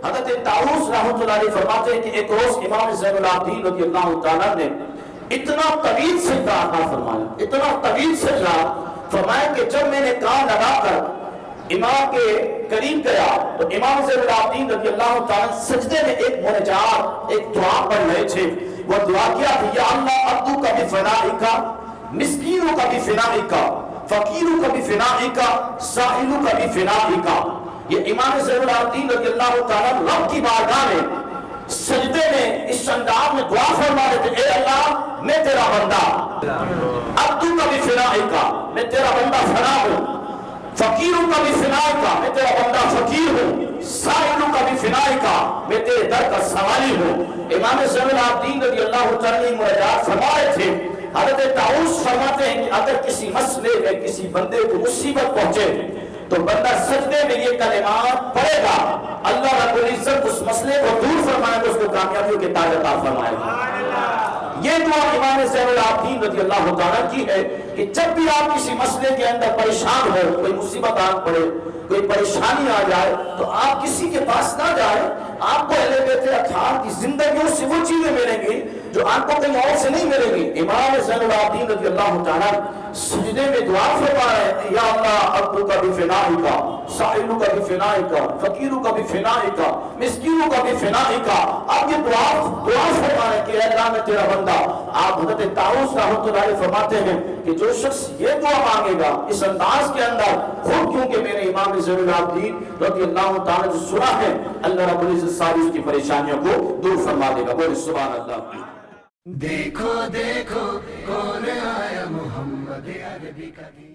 حضرت طاؤوس رحمۃ اللہ علیہ فرماتے ہیں کہ ایک روز امام زین العابدین رضی اللہ تعالیٰ نے اتنا طویل سجدہ عطا فرمایا، اتنا طویل سجدہ فرمایا کہ جب میں نے کان لگا کر امام کے قریب گیا تو امام زین العابدین رضی اللہ تعالیٰ سجدے میں ایک مناجات، ایک دعا پڑھ رہے تھے. وہ دعا کیا تھی، یا اللہ عبدو کا بفنائی کا، مسکینوں کا بفنائی کا، فقیروں کا بفنائی کا، سائلوں کا بفنائی کا. یہ امام زین العابدین رضی اللہ تعالیٰ رب کی بارگاہ میں سجدے میں اس انداز میں دعا فرما رہے تھے، اے اللہ میں تیرا بندہ، عبدو کا بفنائی کا، میں تیرا بندہ فنا ہوں، فقیروں کا بھی فنائی کا، میں تیرا بندہ فقیر ہوں، سائلوں کا بھی فنائی کا، میں تیرے در کا سوالی ہوں. امام زین العابدین رضی اللہ تعالیٰ مناجات فرما رہے تھے. حضرت طاؤوس فرماتے ہیں کہ اگر کسی مسئلے میں کسی بندے کو مصیبت پہنچے تو بندہ سجدے میں یہ کلمات پڑھے گا، اللہ رب العزت اس مسئلے کو دور فرمائے گا، اس کو کامیابیوں کے تاج عطا فرمائے گا. یہ دعا امام زین العابدین رضی اللہ تعالیٰ کی ہے کہ جب بھی آپ کسی مسئلے کے اندر پریشان ہو، کوئی مصیبت آ پڑے، کوئی پریشانی آ جائے تو آپ کسی کے پاس نہ جائیں. آپ کو اہل بیت اطہار کی زندگیوں سے وہ چیزیں ملیں گی جو آپ کو کہیں اور سے نہیں ملیں گی. امام زین العابدین رضی اللہ تعالیٰ سجدے میں دعا فرما رہے ہیں، یا اللہ عبدو کا بفنائی کا، سائلوں کا بفنائی کا، فقیروں کا بفنائی کا، مسکینوں کا بفنائی کا. آپ یہ دعا فرما رہے ہیں کہ اے اللہ میں تیرا بندہ. آپ حضرت طاؤوس رحمۃ اللہ علیہ فرماتے ہیں کہ جو شخص یہ دعا مانگے گا اس انداز کے اندر، خود کیونکہ میرے امام زین العابدین رضی اللہ تعالیٰ جو سنا ہے، اللہ رب العزت ساری اس کی پریشانیوں کو دور فرما دے گا. بولے سبحان اللہ. دیکھو دیکھو کون آیا محمد عربی کا دین.